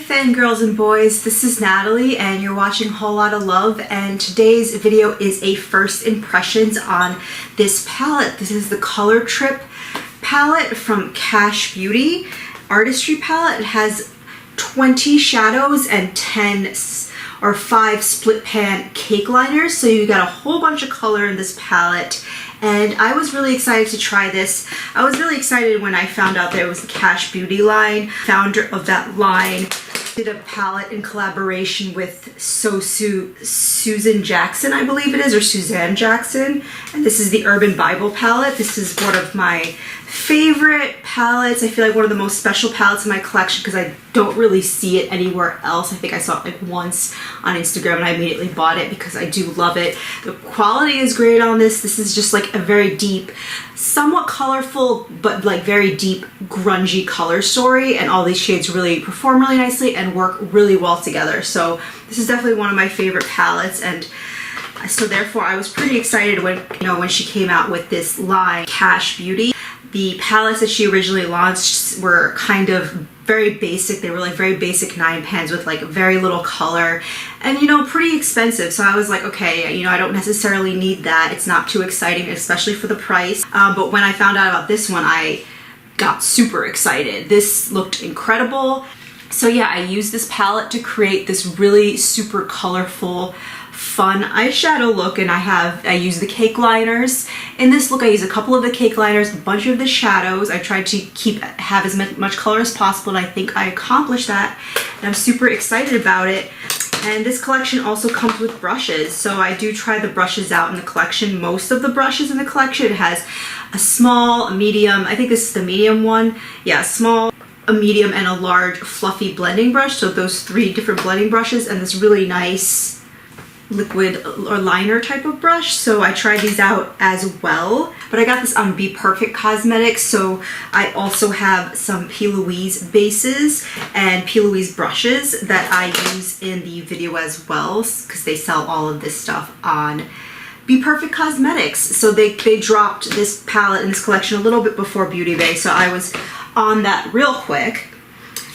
fangirls and boys, this is Natalie and you're watching Whole Lotta Love, and today's video is a first impressions on this palette. This is the Color Trip palette from Kash Beauty, Artistry Palette. It has 20 shadows and 5 split pan cake liners, so you got a whole bunch of color in this palette. And I was really excited to try this. I was really excited when I found out that it was the Kash Beauty line. Founder of that line did a palette in collaboration with Susan Jackson, I believe it is, or Suzanne Jackson. And this is the Urban Bible palette. This is one of my favorite palettes. I feel like one of the most special palettes in my collection because I don't really see it anywhere else. I think I saw it like once on Instagram and I immediately bought it because I do love it. The quality is great on this. This is just like a very deep, somewhat colorful, but like very deep, grungy color story, and all these shades really perform really nicely and work really well together. So this is definitely one of my favorite palettes, and so therefore I was pretty excited when she came out with this line, Kash Beauty. The palettes that she originally launched were kind of very basic. They were like very basic 9 pans with like very little color and, you know, pretty expensive. So I was like, okay, you know, I don't necessarily need that. It's not too exciting, especially for the price. But when I found out about this one, I got super excited. This looked incredible. So yeah, I used this palette to create this really super colorful, fun eyeshadow look, and I use the cake liners. In this look I use a couple of the cake liners, a bunch of the shadows. I tried to have as much color as possible, and I think I accomplished that, and I'm super excited about it. And this collection also comes with brushes, so I do try the brushes out in the collection. Most of the brushes in the collection, it has a small, a medium, I think this is the medium one, yeah, a small, a medium, and a large fluffy blending brush. So those 3 different blending brushes and this really nice liquid or liner type of brush. So I tried these out as well, but I got this on Be Perfect Cosmetics. So I also have some P. Louise bases and P. Louise brushes that I use in the video as well, because they sell all of this stuff on Be Perfect Cosmetics. So they dropped this palette in this collection a little bit before Beauty Bay, so I was on that real quick.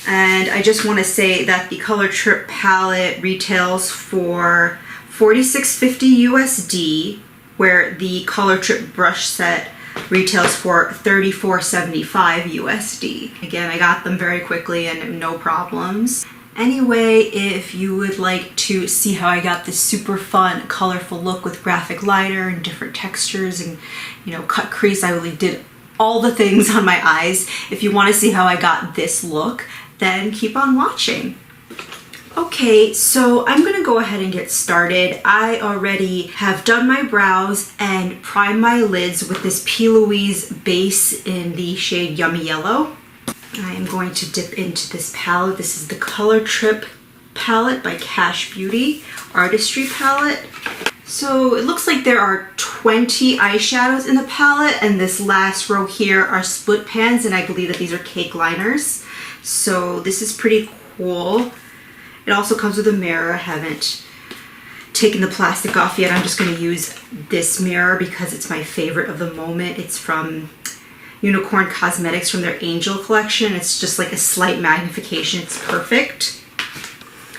And I just want to say that the Color Trip palette retails for $46.50 USD, where the Color Trip brush set retails for $34.75 USD. Again, I got them very quickly and no problems. Anyway, if you would like to see how I got this super fun, colorful look with graphic liner and different textures and, you know, cut crease, I really did all the things on my eyes. If you want to see how I got this look, then keep on watching. Okay, so I'm gonna go ahead and get started. I already have done my brows and primed my lids with this P. Louise base in the shade Yummy Yellow. I am going to dip into this palette. This is the Color Trip palette by Kash Beauty, Artistry Palette. So it looks like there are 20 eyeshadows in the palette, and this last row here are split pans, and I believe that these are cake liners. So this is pretty cool. It also comes with a mirror. I haven't taken the plastic off yet. I'm just going to use this mirror because it's my favorite of the moment. It's from Unicorn Cosmetics from their Angel collection. It's just like a slight magnification. It's perfect.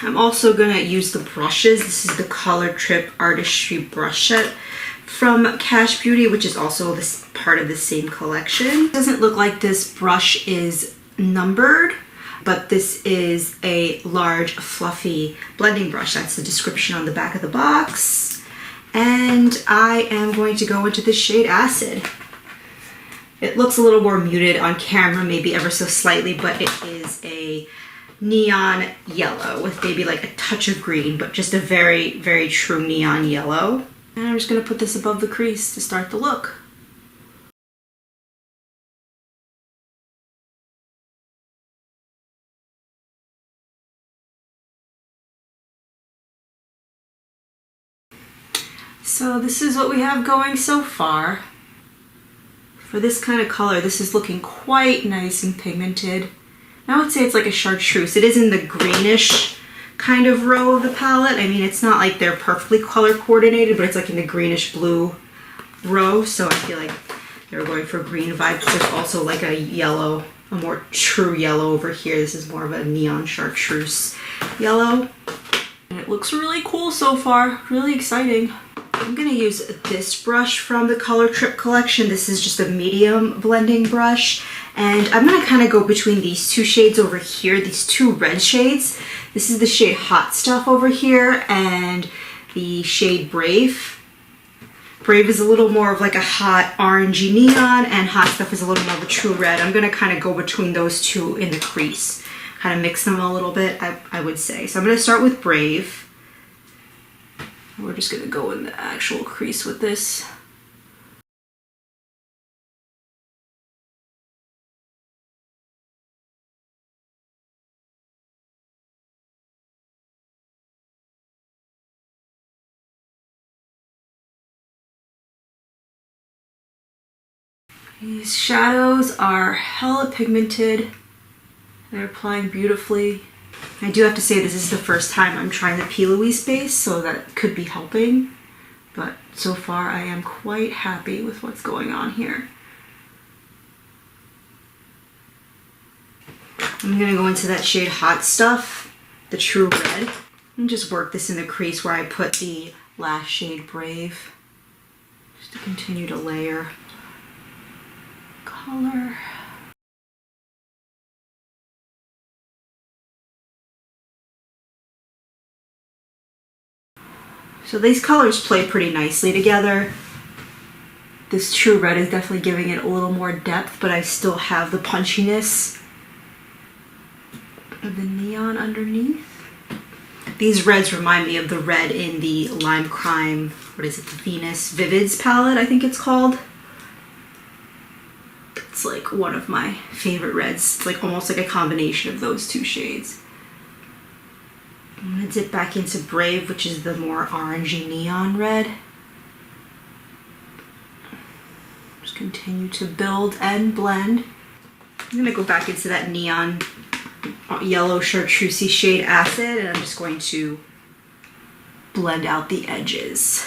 I'm also going to use the brushes. This is the Color Trip Artistry brush set from Kash Beauty, which is also this part of the same collection. It doesn't look like this brush is numbered, but this is a large fluffy blending brush. That's the description on the back of the box. And I am going to go into the shade Acid. It looks a little more muted on camera, maybe ever so slightly, but it is a neon yellow with maybe like a touch of green, but just a very, very true neon yellow. And I'm just gonna put this above the crease to start the look. So this is what we have going so far. For this kind of color, this is looking quite nice and pigmented. I would say it's like a chartreuse. It is in the greenish kind of row of the palette. I mean, it's not like they're perfectly color coordinated, but it's like in the greenish blue row. So I feel like They were going for green vibes. There's also like a yellow, a more true yellow over here. This is more of a neon chartreuse yellow. And it looks really cool so far, really exciting. I'm gonna use this brush from the Color Trip collection. This is just a medium blending brush. And I'm gonna kind of go between these two shades over here, these two red shades. This is the shade Hot Stuff over here and the shade Brave. Brave is a little more of like a hot orangey neon, and Hot Stuff is a little more of a true red. I'm gonna kind of go between those two in the crease. Kind of mix them a little bit, I would say. So I'm gonna start with Brave. We're just gonna go in the actual crease with this. These shadows are hella pigmented. They're applying beautifully. I do have to say this is the first time I'm trying the P. Louise base, so that could be helping. But so far I am quite happy with what's going on here. I'm gonna go into that shade Hot Stuff, the true red, and just work this in the crease where I put the last shade Brave, just to continue to layer color. So these colors play pretty nicely together. This true red is definitely giving it a little more depth, but I still have the punchiness of the neon underneath. These reds remind me of the red in the Lime Crime, what is it, the Venus Vivids palette, I think it's called. It's like one of my favorite reds. It's like almost like a combination of those two shades. I'm gonna dip back into Brave, which is the more orangey neon red. Just continue to build and blend. I'm gonna go back into that neon yellow chartreusey shade Acid, and I'm just going to blend out the edges.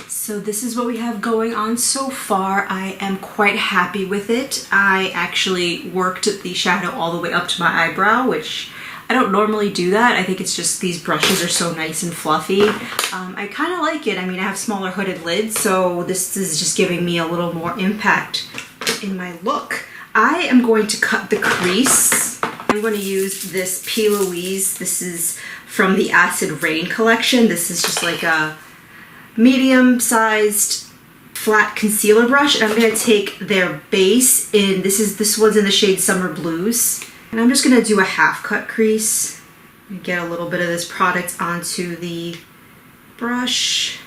So this is what we have going on so far. I am quite happy with it. I actually worked the shadow all the way up to my eyebrow, which I don't normally do that. I think it's just these brushes are so nice and fluffy. I kind of like it. I mean, I have smaller hooded lids, so this is just giving me a little more impact in my look. I am going to cut the crease. I'm going to use this P. Louise. This is from the Acid Rain collection. This is just like a medium-sized flat concealer brush, and I'm going to take their base in, this one's in the shade Summer Blues, and I'm just going to do a half cut crease and get a little bit of this product onto the brush.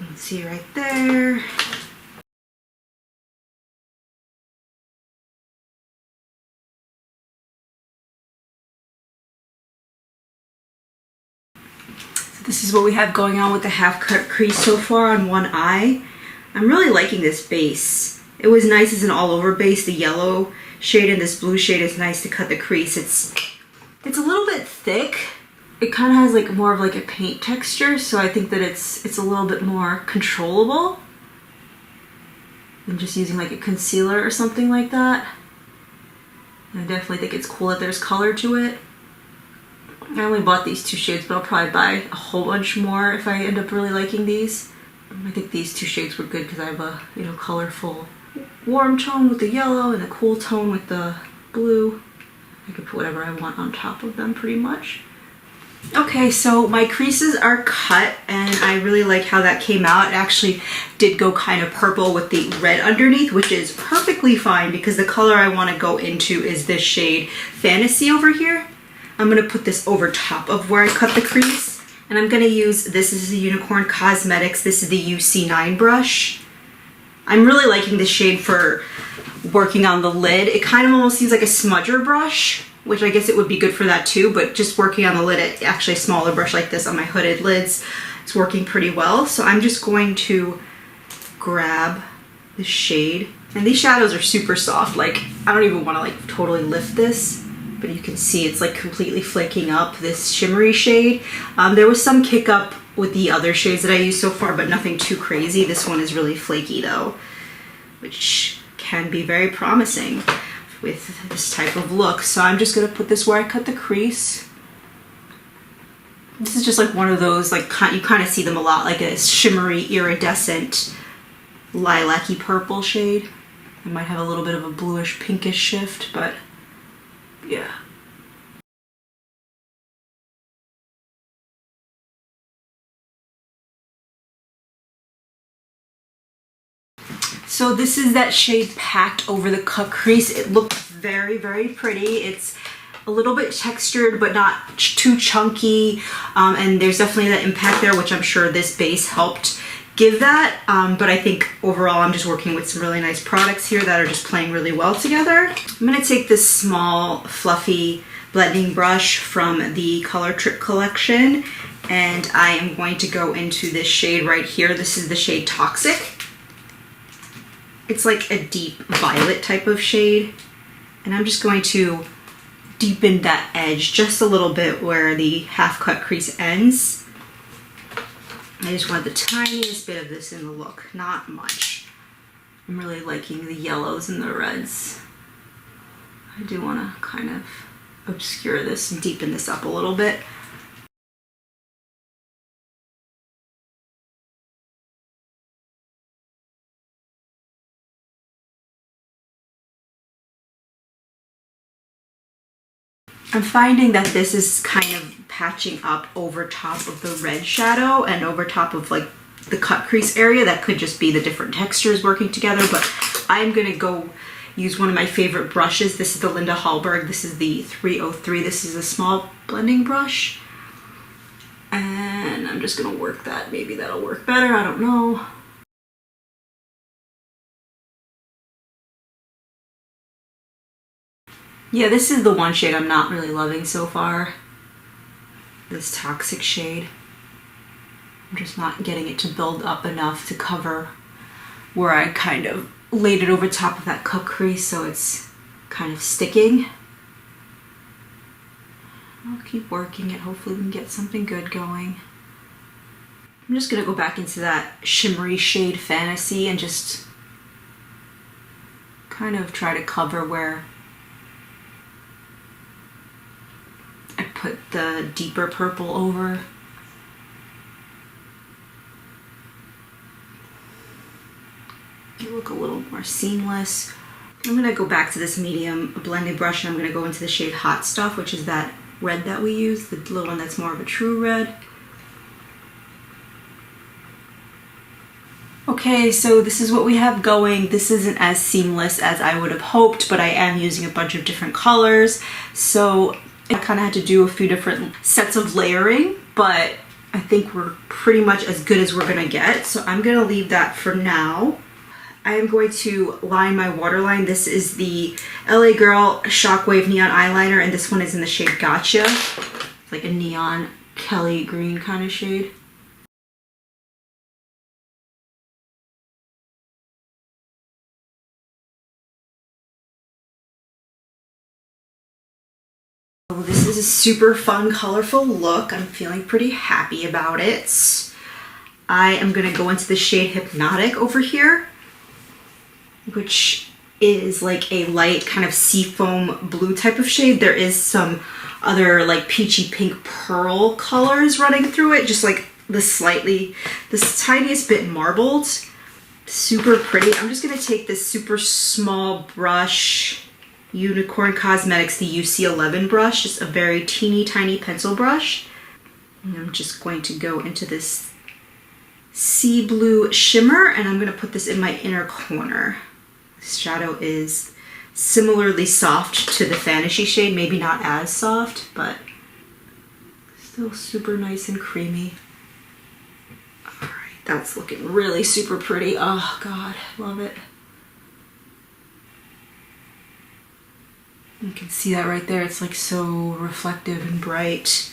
You can see right there. This is what we have going on with the half cut crease so far on one eye. I'm really liking this base. It was nice as an all over base. The yellow shade and this blue shade is nice to cut the crease. It's a little bit thick. It kind of has like more of like a paint texture, so I think that it's a little bit more controllable than just using like a concealer or something like that. And I definitely think it's cool that there's color to it. I only bought these two shades, but I'll probably buy a whole bunch more if I end up really liking these. I think these two shades were good because I have a, you know, colorful warm tone with the yellow and a cool tone with the blue. I could put whatever I want on top of them pretty much. Okay, so my creases are cut and I really like how that came out. It actually did go kind of purple with the red underneath, which is perfectly fine because the color I want to go into is this shade Fantasy over here. I'm going to put this over top of where I cut the crease. And I'm going to use, this is the Unicorn Cosmetics. This is the UC9 brush. I'm really liking this shade for working on the lid. It kind of almost seems like a smudger brush, which I guess it would be good for that too, but just working on the lid, actually a smaller brush like this on my hooded lids, it's working pretty well. So I'm just going to grab the shade. And these shadows are super soft. Like, I don't even want to like totally lift this, but you can see it's like completely flaking up, this shimmery shade. There was some kick up with the other shades that I used so far, but nothing too crazy. This one is really flaky though, which can be very promising with this type of look. So I'm just gonna put this where I cut the crease. This is just like one of those, like you kind of see them a lot, like a shimmery, iridescent, lilac-y purple shade. It might have a little bit of a bluish pinkish shift, but yeah. So this is that shade Packed Over the Cut Crease. It looks very, very pretty. It's a little bit textured, but not too chunky. And there's definitely that impact there, which I'm sure this base helped give that. But I think overall, I'm just working with some really nice products here that are just playing really well together. I'm gonna take this small, fluffy blending brush from the Color Trip collection, and I am going to go into this shade right here. This is the shade Toxic. It's like a deep violet type of shade. And I'm just going to deepen that edge just a little bit where the half cut crease ends. I just want the tiniest bit of this in the look, not much. I'm really liking the yellows and the reds. I do want to kind of obscure this and deepen this up a little bit. I'm finding that this is kind of patching up over top of the red shadow and over top of like the cut crease area. That could just be the different textures working together, but I'm gonna go use one of my favorite brushes. This is the Linda Hallberg. This is the 303. This is a small blending brush. And I'm just gonna work that. Maybe that'll work better, I don't know. Yeah, this is the one shade I'm not really loving so far. This Toxic shade. I'm just not getting it to build up enough to cover where I kind of laid it over top of that cut crease, so it's kind of sticking. I'll keep working it. Hopefully we can get something good going. I'm just gonna go back into that shimmery shade Fantasy and just kind of try to cover where I put the deeper purple over. You look a little more seamless. I'm gonna go back to this medium blending brush and I'm gonna go into the shade Hot Stuff, which is that red that we use, the little one that's more of a true red. Okay, so this is what we have going. This isn't as seamless as I would have hoped, but I am using a bunch of different colors. So I kind of had to do a few different sets of layering, but I think we're pretty much as good as we're gonna get. So I'm gonna leave that for now. I am going to line my waterline. This is the LA Girl Shockwave Neon Eyeliner, and this one is in the shade Gotcha. It's like a neon Kelly green kind of shade. This is a super fun, colorful look. I'm feeling pretty happy about it. I am gonna go into the shade Hypnotic over here, which is like a light kind of seafoam blue type of shade. There is some other like peachy pink pearl colors running through it, just like this tiniest bit marbled. Super pretty. I'm just gonna take this super small brush, Unicorn Cosmetics, the UC11 brush, just a very teeny tiny pencil brush. And I'm just going to go into this sea blue shimmer, and I'm gonna put this in my inner corner. This shadow is similarly soft to the Fantasy shade, maybe not as soft, but still super nice and creamy. All right, that's looking really super pretty. Oh God, love it. You can see that right there. It's like so reflective and bright.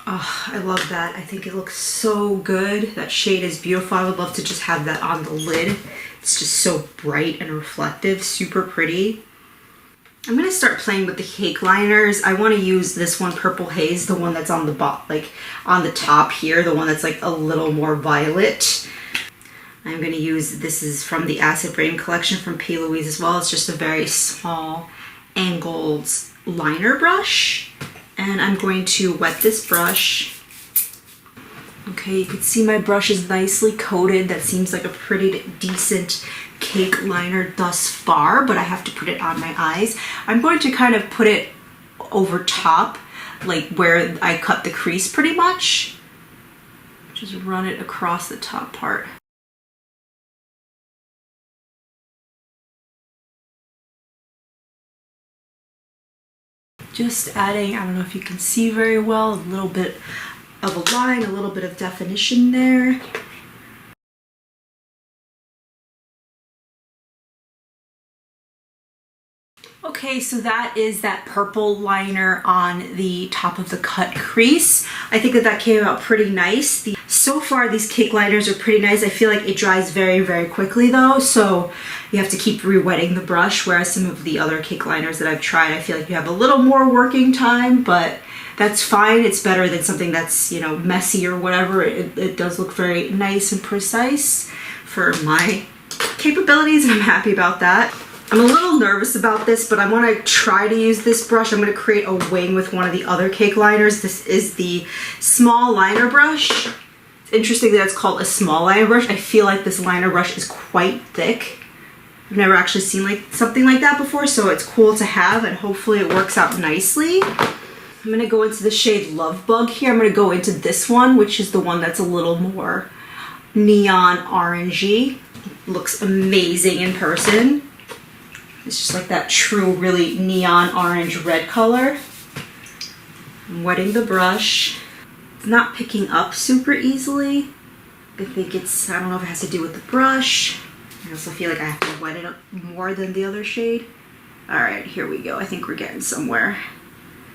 Oh, I love that. I think it looks so good. That shade is beautiful. I would love to just have that on the lid. It's just so bright and reflective, super pretty. I'm gonna start playing with the cake liners. I want to use this one, Purple Haze, the one that's on the like on the top here, the one that's like a little more violet. I'm gonna use, this is from the Acid Rain collection from P. Louise as well. It's just a very small angled liner brush. And I'm going to wet this brush. Okay, you can see my brush is nicely coated. That seems like a pretty decent cake liner thus far, but I have to put it on my eyes. I'm going to kind of put it over top, like where I cut the crease pretty much. Just run it across the top part. Just adding, I don't know if you can see very well, a little bit of a line, a little bit of definition there. Okay, so that is that purple liner on the top of the cut crease. I think that that came out pretty nice. So far, these cake liners are pretty nice. I feel like it dries very, very quickly though, so you have to keep re-wetting the brush, whereas some of the other cake liners that I've tried, I feel like you have a little more working time, but that's fine. It's better than something that's, you know, messy or whatever. It does look very nice and precise for my capabilities, and I'm happy about that. I'm a little nervous about this, but I want to try to use this brush. I'm going to create a wing with one of the other cake liners. This is the small liner brush. It's interesting that it's called a small liner brush. I feel like this liner brush is quite thick. I've never actually seen like something like that before, so it's cool to have, and hopefully it works out nicely. I'm going to go into the shade Love Bug here. I'm going to go into this one, which is the one that's a little more neon orangey. Looks amazing in person. It's just like that true, really neon orange red color. I'm wetting the brush. It's not picking up super easily. I think it's, I don't know if it has to do with the brush. I also feel like I have to wet it up more than the other shade. All right, here we go. I think we're getting somewhere.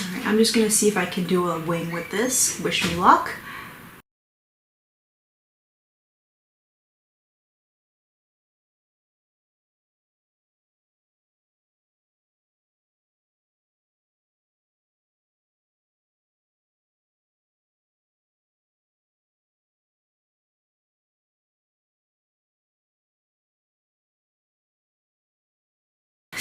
All right, I'm just gonna see if I can do a wing with this. Wish me luck.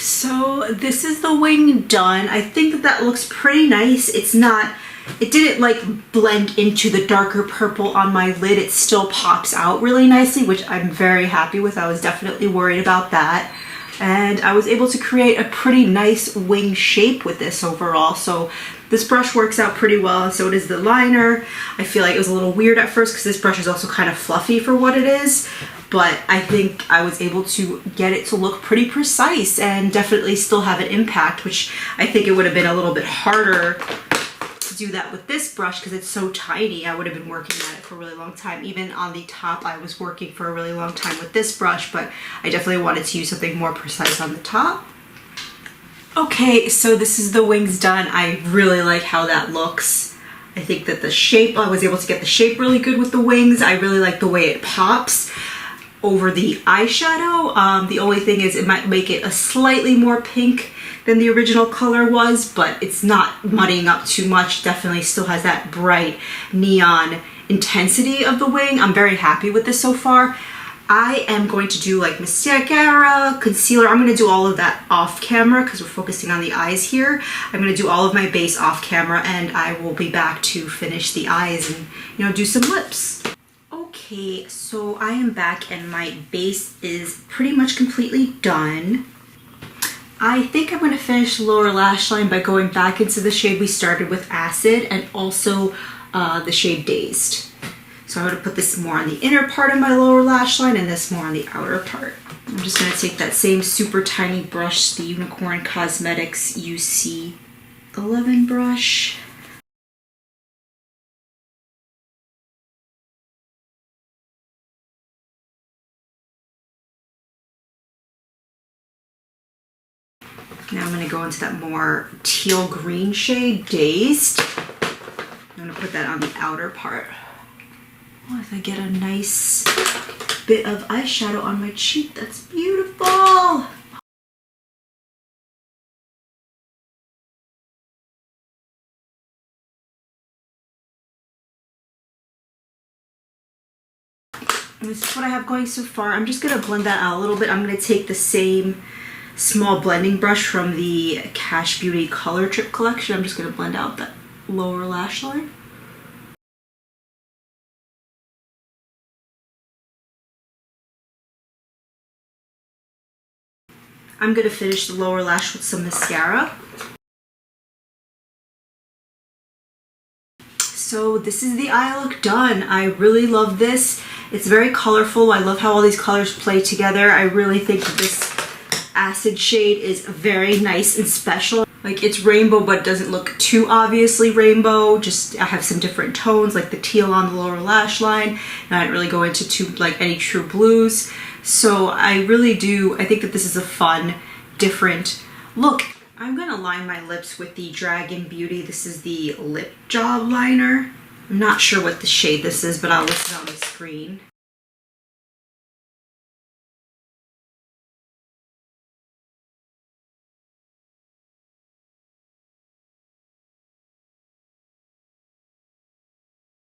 So this is the wing done. I think that that looks pretty nice. It's not, it didn't like blend into the darker purple on my lid. It still pops out really nicely, which I'm very happy with. I was definitely worried about that. And I was able to create a pretty nice wing shape with this overall. So this brush works out pretty well, and so does the liner. I feel like it was a little weird at first because this brush is also kind of fluffy for what it is, but I think I was able to get it to look pretty precise and definitely still have an impact, which I think it would have been a little bit harder to do that with this brush because it's so tiny. I would have been working at it for a really long time. Even on the top, I was working for a really long time with this brush, but I definitely wanted to use something more precise on the top. Okay, so this is the wings done. I really like how that looks. I think that the shape, I was able to get the shape really good with the wings. I really like the way it pops over the eyeshadow. The only thing is it might make it a slightly more pink than the original color was, but it's not muddying up too much. Definitely still has that bright neon intensity of the wing. I'm very happy with this so far. I am going to do like mascara, concealer. I'm going to do all of that off camera because we're focusing on the eyes here. I'm going to do all of my base off camera, and I will be back to finish the eyes and, you know, do some lips. Okay, so I am back and my base is pretty much completely done. I think I'm going to finish the lower lash line by going back into the shade we started with, Acid, and also the shade Dazed. So I'm going to put this more on the inner part of my lower lash line and this more on the outer part. I'm just going to take that same super tiny brush, the Unicorn Cosmetics UC11 brush. Now I'm going to go into that more teal green shade, Dazed. I'm going to put that on the outer part. Oh, if I get a nice bit of eyeshadow on my cheek, that's beautiful. this is what I have going so far. I'm just gonna blend that out a little bit. I'm gonna take the same small blending brush from the Kash Beauty Color Trip collection. I'm just gonna blend out that lower lash line. I'm gonna finish the lower lash with some mascara. So this is the eye look done. I really love this. It's very colorful. I love how all these colors play together. I really think that this acid shade is very nice and special. Like, it's rainbow, but it doesn't look too obviously rainbow. Just, I have some different tones, like the teal on the lower lash line, and I didn't really go into any true blues. So I really do, I think that this is a fun, different look. I'm gonna line my lips with the Dragon Beauty. This is the Lip Job Liner. I'm not sure what the shade this is, but I'll list it on the screen.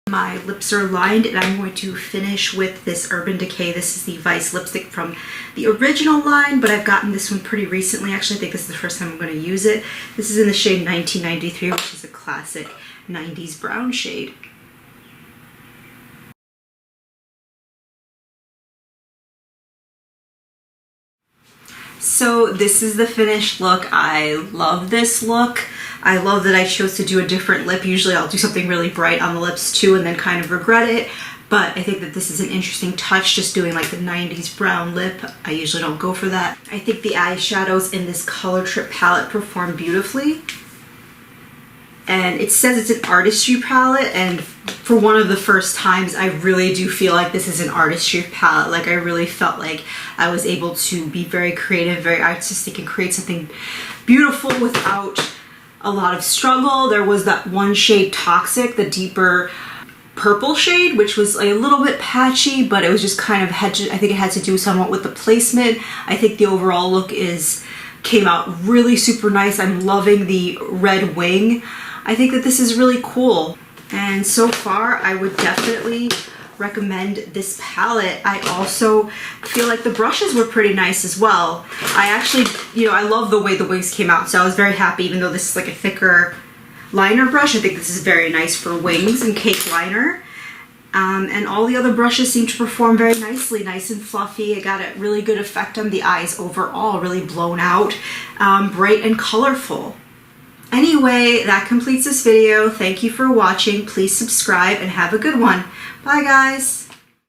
My lips are lined, and I'm going to finish with this Urban Decay. This is the Vice lipstick from the original line, but I've gotten this one pretty recently. Actually, I think this is the first time I'm going to use it. This is in the shade 1993, which is a classic 90s brown shade. So this is the finished look. I love this look. I love that I chose to do a different lip. Usually I'll do something really bright on the lips too and then kind of regret it. But I think that this is an interesting touch, just doing like the 90s brown lip. I usually don't go for that. I think the eyeshadows in this Color Trip palette perform beautifully. And it says it's an Artistry palette, and for one of the first times, I really do feel like this is an Artistry palette. Like, I really felt like I was able to be very creative, very artistic, and create something beautiful without a lot of struggle. There was that one shade Toxic, the deeper purple shade, which was a little bit patchy, but it was just kind of I think it had to do somewhat with the placement. I think the overall look came out really super nice. I'm loving the red wing. I think that this is really cool. And so far, I would definitely recommend this palette. I also feel like the brushes were pretty nice as well. I actually, I love the way the wings came out, so I was very happy, even though this is like a thicker liner brush. I think this is very nice for wings and cake liner. And all the other brushes seem to perform very nicely, nice and fluffy. It got a really good effect on the eyes overall, really blown out, bright and colorful. Anyway, that completes this video. Thank you for watching. Please subscribe and have a good one. Bye, guys.